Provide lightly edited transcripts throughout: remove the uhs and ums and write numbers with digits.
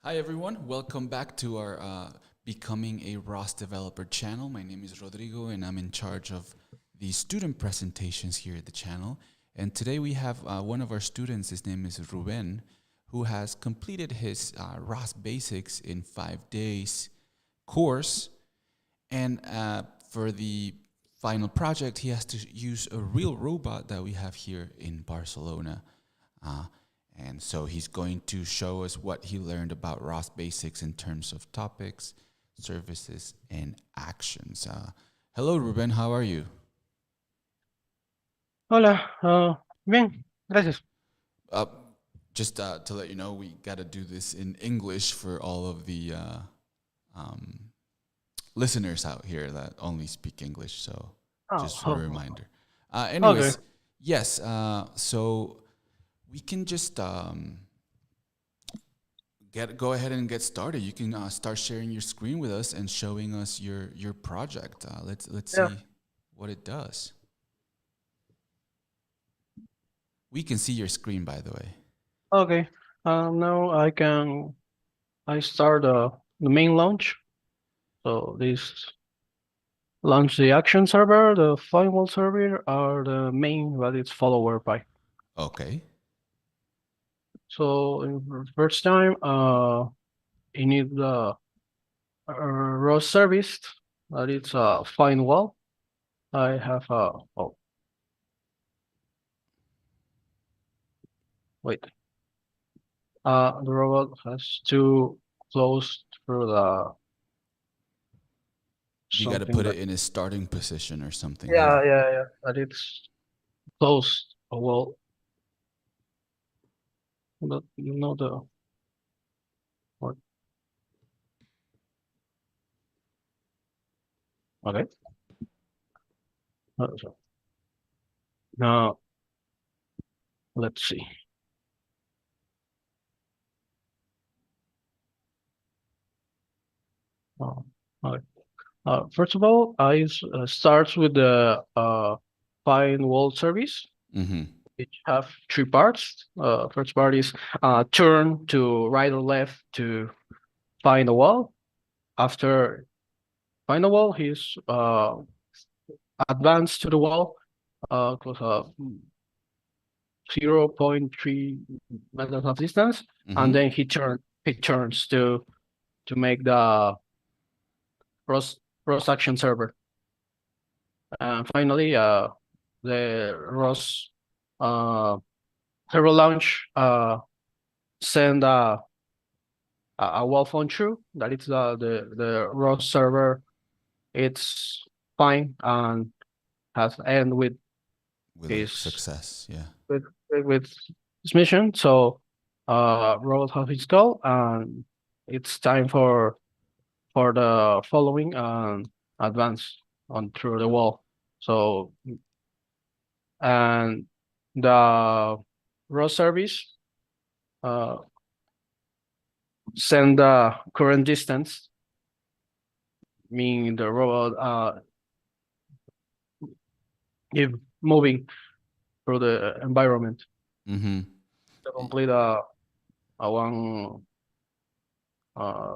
Hi everyone, welcome back to our Becoming a ROS Developer channel. My name is Rodrigo and I'm in charge of the student presentations here at the channel. And today we have one of our students, his name is Ruben, who has completed his ROS Basics in 5 days course. And for the final project, he has to use a real robot that we have here in Barcelona. And so he's going to show us what he learned about ROS Basics in terms of topics, services, and actions. Hello, Ruben. How are you? Hola, bien, gracias. Uh, just to let you know, we got to do this in English for all of the um, listeners out here that only speak English. So just a reminder. Okay, Anyways, yes. So we can just go ahead and get started. You can start sharing your screen with us and showing us your project. Let's yeah, see what it does. We can see your screen, by the way. okay. Now I start the main launch. So this launch the action server, the final server are the main, but it's follower by. Okay. So in first time, you need the ROS service, that it's a find wall. I have oh, wait. The robot has to close through the You got to something put that. it in a starting position or something, huh? Yeah. That it's close. Well, but you know the what? Okay. So now let's see. Uh, okay. First of all, I starts with the find wall service. Mm-hmm. It have three parts. First part is turn to right or left to find a wall. After find a wall, he's advance to the wall, close 0.3 meters of distance, and Mm-hmm. then he turns to make the ROS action server. And finally, the ROS uh, server launch send a wall phone true that it's the ROS server. It's fine and has end With a his success, yeah. with with his mission. So robot has his goal, and it's time for the following and advance on through the wall. So and the raw service uh, send the current distance, meaning the robot if moving through the environment Mm-hmm. to complete a one uh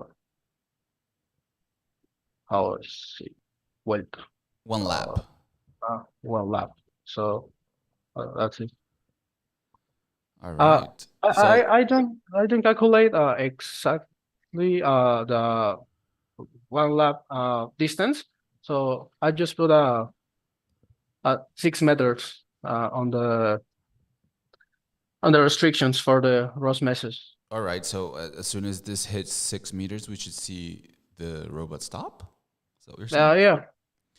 how to see well One uh, lap. one lap. So that's it. All Uh, right. I So, I don't calculate exactly the one lap distance. So I just put 6 meters on the restrictions for the ROS message. all right. So, as soon as this hits 6 meters, we should see the robot stop. Is that what you're saying? Yeah,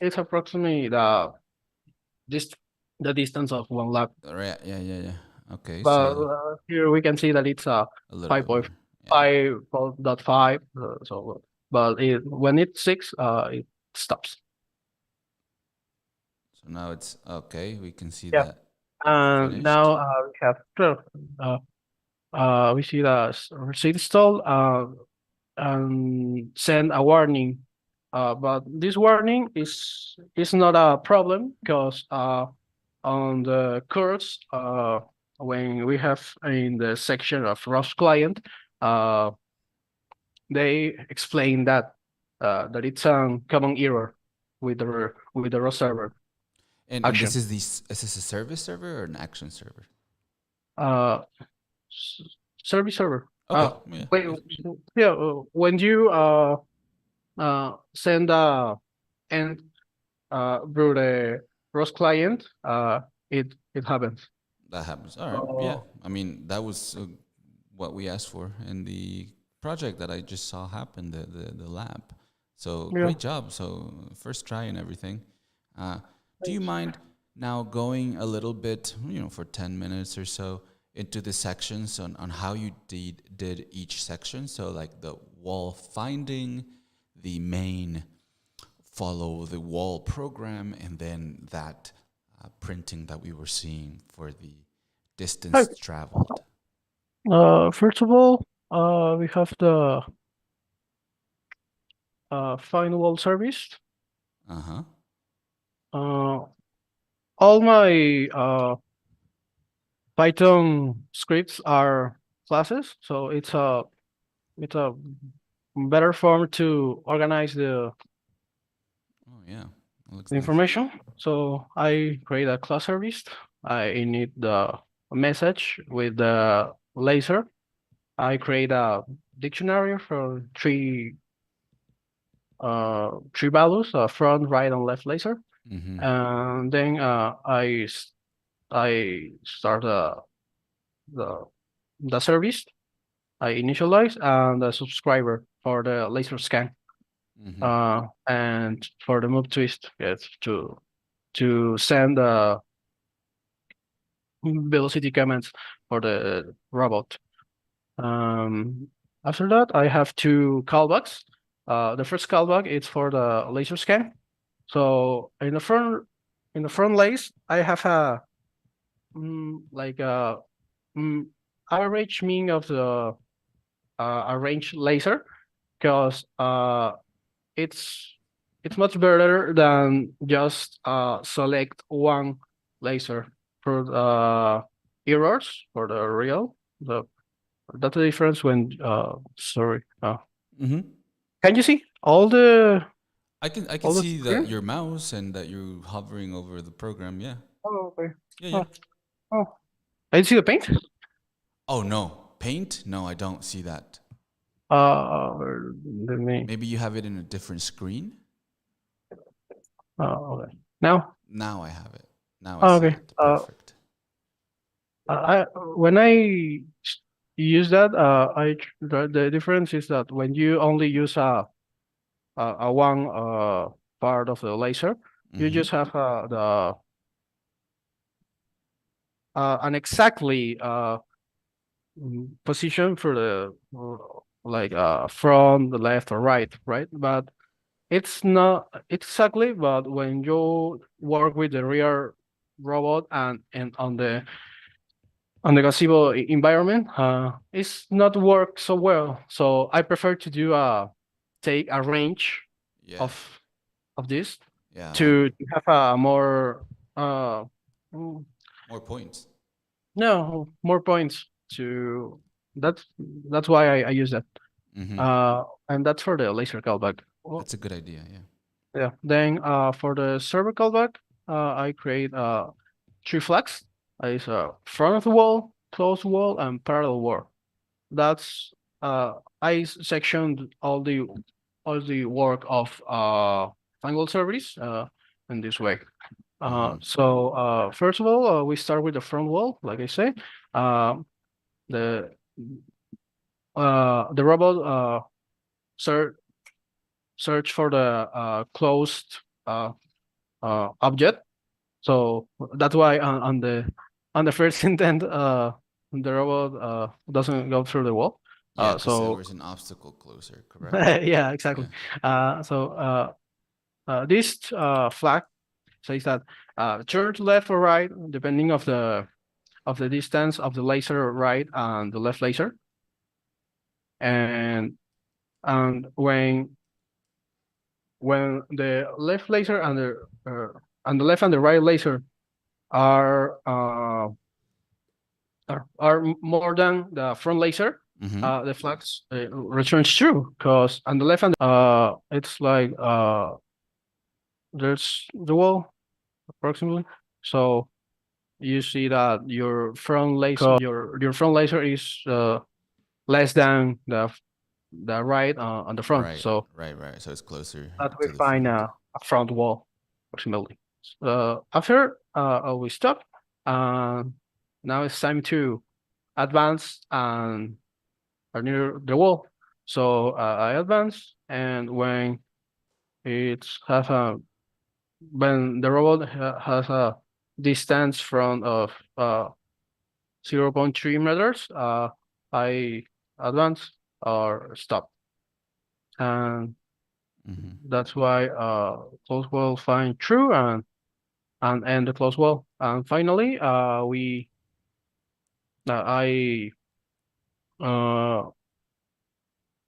it's approximately dist the distance of one lap. All right. Yeah. Okay. But So, here we can see that it's a little bit more. Yeah. 5.5. So, but when it's 6, it stops. So now it's okay. We can see Yeah. that it And finished. now we have 12. We see the receipt stall and send a warning. But this warning is not a problem because on the course, when we have in the section of ROS client, uh, they explain that that it's a common error with the ROS server And action. this is is this a service server or an action server? Uh, Service server. Okay, yeah. Wait, yeah. When you send and through the ROS client, it happens. That happens. All right. Yeah. Oh, I mean, that was what we asked for in the project that I just saw happen, the lab. So yeah. great job. So first try and everything. Uh, do you Thanks. mind now going a little bit, for 10 minutes or so into the sections on how you did each section? So like the wall finding, the main follow the wall program, and then that printing that we were seeing for the Hi. distance traveled. First of all, we have the find wall service. Uh huh. Uh, all my Python scripts are classes, so it's a better form to organize Oh yeah, that looks the nice. information. So I create a class service. I need the message with the laser. I create a dictionary for three values, front, right, and left laser. Mm-hmm. And then I start the the service. I initialize and the subscriber for the laser scan. Mm-hmm. And for the move twist, yes, to send velocity commands for the robot. Um, After that, I have two callbacks. The first callback is for the laser scan. So in the front lace, I have a like a mm, average mean of the arranged laser because it's it's much better than just select one laser for the errors for the real. That's the difference when sorry. Mm-hmm. Can you see I can all the see that screen? your mouse and that you're hovering over the program. Yeah. Oh, okay. Yeah. Yeah. Oh, oh. I see the paint. Oh no, paint? No, I don't see that. Uh, Let me. Maybe you have it in a different screen. Okay. Now. Now I have it. Now I Oh, see okay. it. Perfect. I when I use that, the difference is that when you only use a one part of the laser, you Mm-hmm. just have the an exactly position for the like front, the left or right? But it's not exactly. But when you work with the rear robot and on the gazebo environment, it's not work so well. So I prefer to do take a range Yeah. of this Yeah. to have a more mm, More points. no more points to that's that's why I use that. Mm-hmm. And that's for the laser callback. Oh, That's a good idea. Yeah. yeah. Then for the server callback, I create three flags. It's front of the wall, close wall, and parallel wall. That's I sectioned all the work of Tangle service in this way. Mm-hmm. First of all, we start with the front wall, like I say. Um the the robot search search for the closed object. So that's why on the first intent, the robot doesn't go through the wall. Yeah, because there So was an obstacle closer, correct? yeah, exactly. Yeah. This flag says that turn to left or right depending of the distance of the laser right and the left laser, and when the left laser and the left and the right laser are more than the front laser, Mm-hmm. the flags returns true because on the left hand, it's like there's the wall approximately. So you see that your front laser is less than the right on the front. Right, So right. So it's closer that we to the find front. a front wall approximately. After we stop, now it's time to advance and are near the wall. So I advance, and it's have a when the robot has a distance from of 0.3 meters, I advance or stop, and Mm-hmm. that's why close wall find true and end the close wall. And finally, we I uh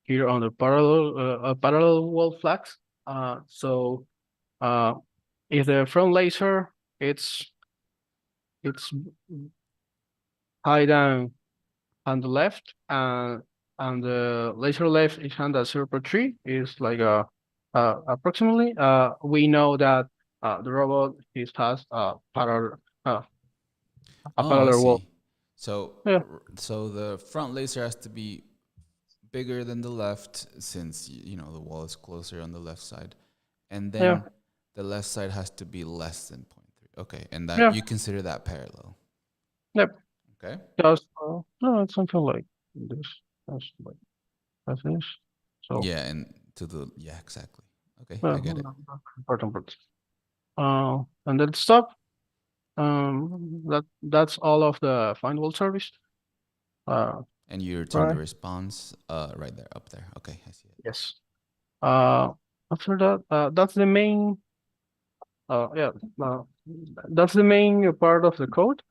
here on the parallel wall flags. So uh, if the front laser it's high down on the left, and the laser left is on the 0.3 is like approximately we know that the robot has uh, a Oh, I parallel wall. see. So, Yeah, so the front laser has to be bigger than the left, since you know the wall is closer on the left side, and yeah, then the left side has to be less than 0.3. Okay, and that yeah, you consider that parallel. yeah. Okay. Just no, it's something like this. That's like that is. So Yeah, and to the yeah, exactly. Okay, I well, get it. important part. And then stop. That's all of the find wall service. Uh, And you return the right. response, right there, up there. Okay, I see it. Yes. Uh, After that, that's the main. Yeah. Uh, that's the main part of the code.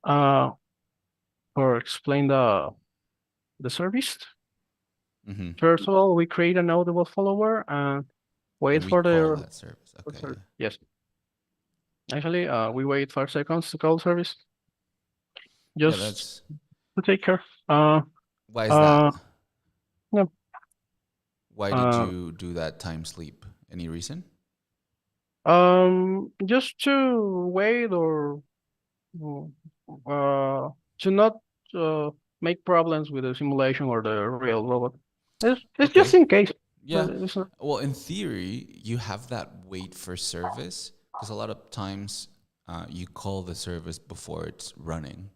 Uh, for explain the service. Mm-hmm. First of all, we create an audible follower and wait And we for call the that service. Okay, yeah. yes. Actually, we wait 5 seconds to call service Yeah, just that's to take care. Uh, why is that? uh, yeah. Why did Uh, you do that time sleep? Any reason? just to wait or mm, uh, to not uh, make problems with the simulation or the real robot. It's just Okay. in case, Yeah. but it's not. Well, in theory, you have that wait for service because a lot of times you call the service before it's running.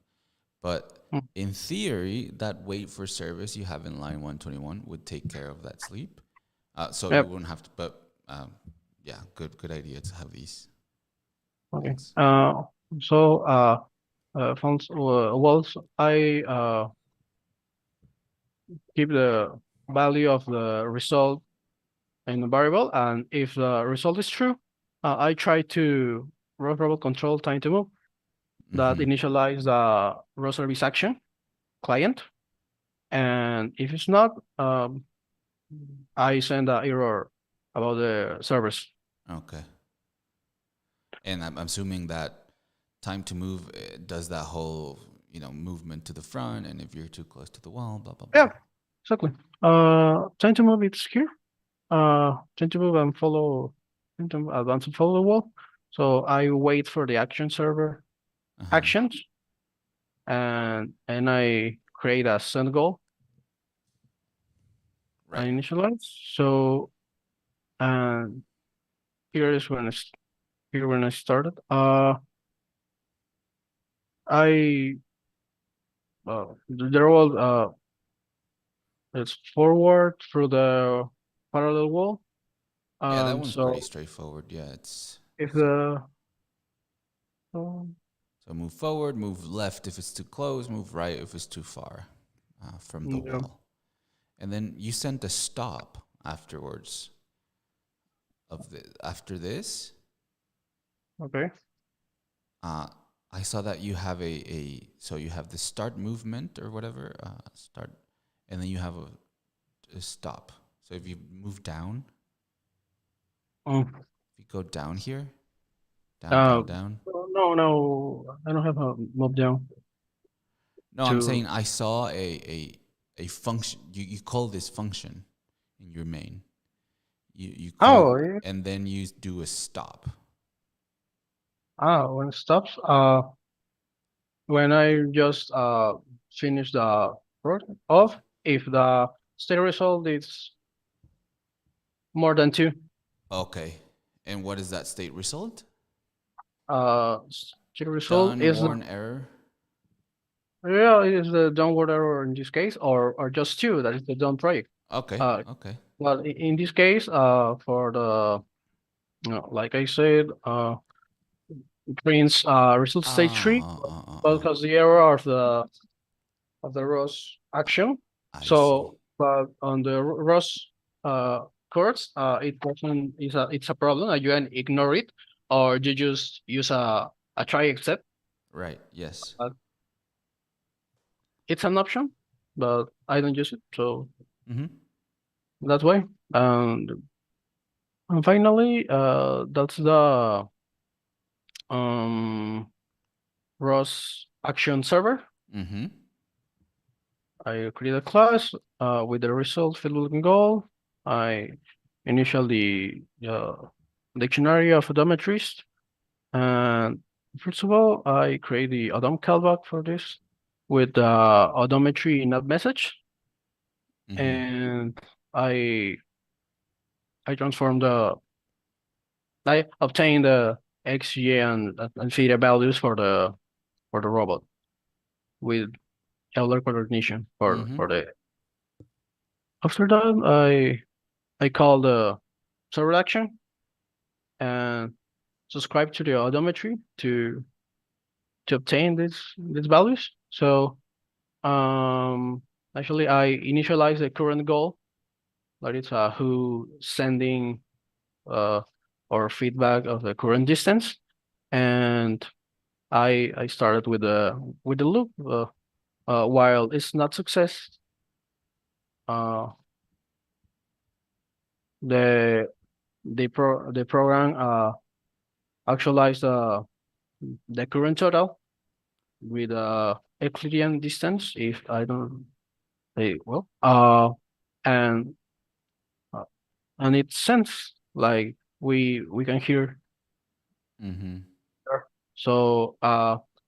But Mm, in theory, that wait for service you have in line 121 would take care of that sleep. So you Yep. wouldn't have to, but yeah, good idea to have these Okay. things. So fonts walls. I keep the value of the result in the variable, and if the result is true, I try to ROS robot control time to move that Mm-hmm. initialize the ROS service action client, and if it's not, I send an error about the service. Okay. And I'm assuming that time to move does that whole, movement to the front, and if you're too close to the wall, blah blah Yeah, blah. exactly. Time to move it's here. Time to move and follow, time to advance and follow the wall. So I wait for the action server Uh huh. actions, and I create a send goal. I Right. initialize. So and here is when I started. I the roll it's forward through the parallel wall. Yeah, that one's pretty So straightforward. Yeah, it's if the um, so move forward, move left if it's too close, move right if it's too far from the yeah, wall, and then you sent a stop afterwards of the after this. okay. Uh, I saw that you have a so you have the start movement or whatever start, and then you have a stop. So if you move down, Um, if you go down here, down, uh, down, down. no, I don't have a mob down No, I'm to. saying I saw a a function. You call this function in your main. You call, Oh, yeah. and then you do a stop. When it stops, when I just finish the project off, if the state result is more than two, Okay. And what is that state result? state result Done, is warn, error. yeah, it is the downward error in this case, or just two, that is the done project. Okay. Uh, Okay. well, in this case, for the like I said, it means result stage three, Ah. because the error of the ROS action. I see. So, but on the ROS course, it wasn't. It's a problem. You can ignore it, or you just use a try except. Right. Yes. Uh, it's an option, but I don't use it, so Mm-hmm. that's why. And, and finally, that's the um ROS action server. Mm-hmm. I create a class with the result field goal. I initial the dictionary of odometries. And first of all, I create the odom callback for this with the odometry not message. Mm-hmm. And I I transform I obtain the X, Y, and theta values for the robot with Euler recognition Mm-hmm. for the after that I call the server action and subscribe to the odometry to obtain these values. So actually I initialize the current goal, that is who sending uh or feedback of the current distance, and I started with the loop. While it's not success, uh the the program actualize the current total with Euclidean distance, if I don't say well, and uh, and it sends like we can hear Mm-hmm. there. So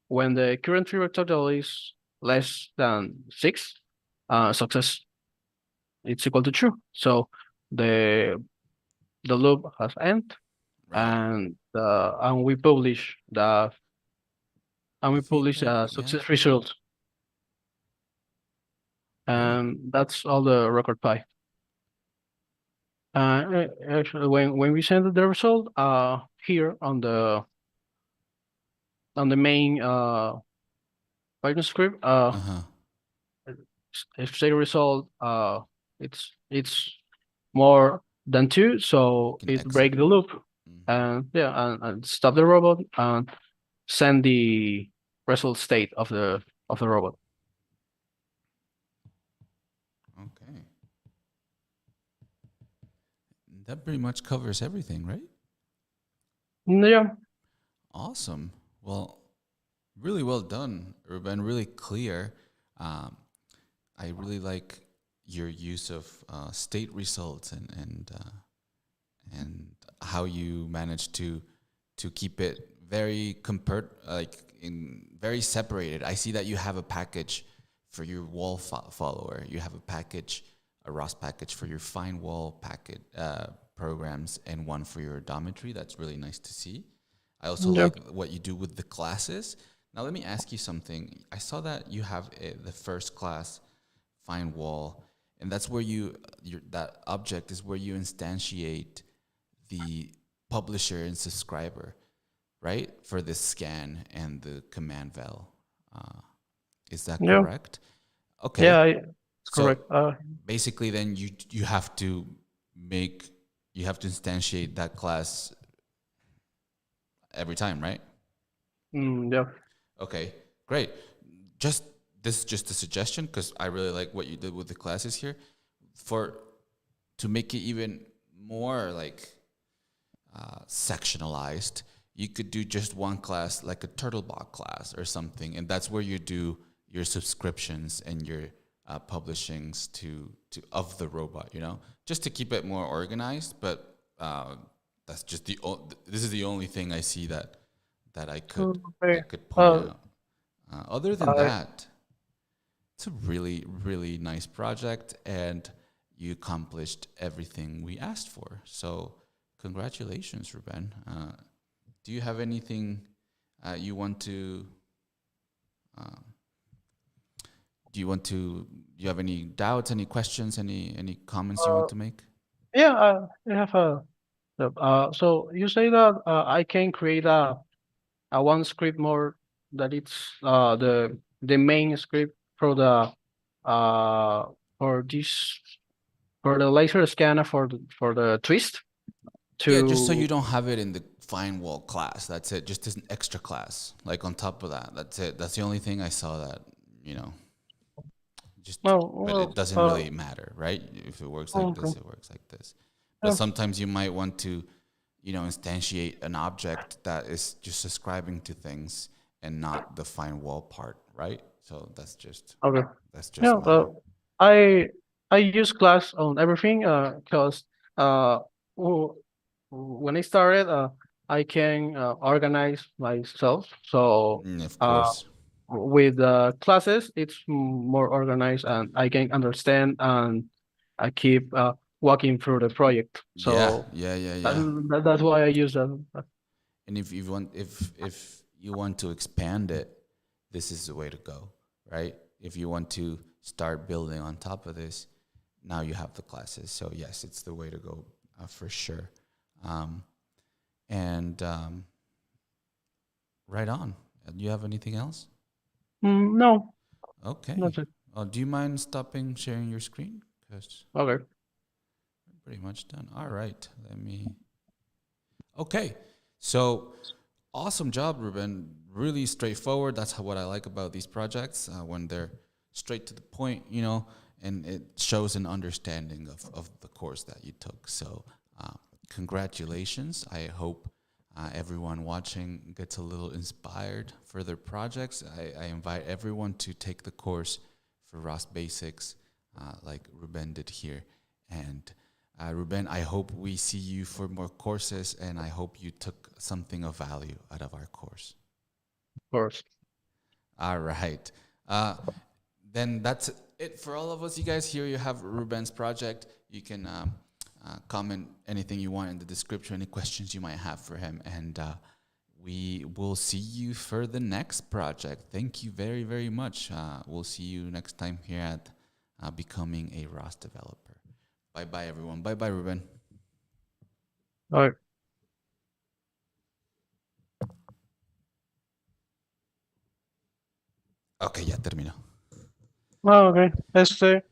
when the current feedback total is less than 6, success, it's equal to true. So the the loop has end, Right. and we publish The feedback. the Yeah. success result, Great. and that's all the record pi. Actually, when we send the result, here on the main Python script, Uh-huh. if the result it's more than 2, You so can it exit. break the loop, Mm-hmm. and yeah, and stop the robot and send the result state of the robot. Okay. That pretty much covers everything, right? Yeah, Awesome. Well, really well done, Ruben. Really clear. Um, I really like your use of state results and how you manage to keep it very like in very separated. I see that you have a package for your wall follower. You have a package, a ROS package for your fine wall packet programs, and one for your odometry. That's really nice to see. I also yeah, like what you do with the classes. Now let me ask you something. I saw that you have the first class fine wall, and that's where that object is where you instantiate the publisher and subscriber, right? For the scan and the command val. Uh, is that yeah, correct? Okay. yeah. It's So correct. basically, then you have to make you have to instantiate that class every time, right? Yeah, Okay, great. Just this is just a suggestion because I really like what you did with the classes here. For to make it even more like sectionalized, you could do just one class, like a Turtlebot class or something, and that's where you do your subscriptions and your publishings of the robot, just to keep it more organized. But that's just this is the only thing I see that I could Okay. point out. Other than I that, it's a really, really nice project, and you accomplished everything we asked for. So congratulations, Ruben. Do you have anything you want to? Do you have any doubts, any questions, any comments you uh, want to make? yeah, I have so you say that I can create a one script more that it's the main script for the uh for this for the laser scanner for the twist Yeah, just so you to don't have it in the fine wall class. That's it. Just as an extra class, like on top of that. That's it. That's the only thing I saw that, you know, just, no but it well doesn't really matter, right? If it works like okay this, it works like this. But yeah sometimes you might want to, instantiate an object that is just ascribing to things and not the fine wall part, right? So okay that's yeah just my. I I use class on everything because uh w- when I started I can organize myself so Of uh course. with classes it's more organized and I can understand and I keep walking through the project Yeah, so yeah, yeah, yeah. that's why I use them. And if you want, if you want to expand it, this is the way to go, right? If you want to start building on top of this, now you have the classes. So yes, it's the way to go for sure. Um, and right on. Do you have anything else? No, Okay. that's it. Do you mind stopping sharing your screen? Because Okay. we're pretty much done. All right. Let me. Okay. So awesome job, Ruben. Really straightforward. That's what I like about these projects when they're straight to the point, and it shows an understanding of the course that you took. So, congratulations. I hope everyone watching gets a little inspired for their projects. I invite everyone to take the course for ROS Basics, like Ruben did here. And Ruben, I hope we see you for more courses, and I hope you took something of value out of our course. Of course. All right. Then that's it for all of us. You guys, here you have Ruben's project. You can comment anything you want in the description, any questions you might have for him, and we will see you for the next project. Thank you very, very much. We'll see you next time here at Becoming a ROS Developer. Bye-bye, everyone. Bye-bye, Ruben. All right. Ok, ya terminó. Ah, ok.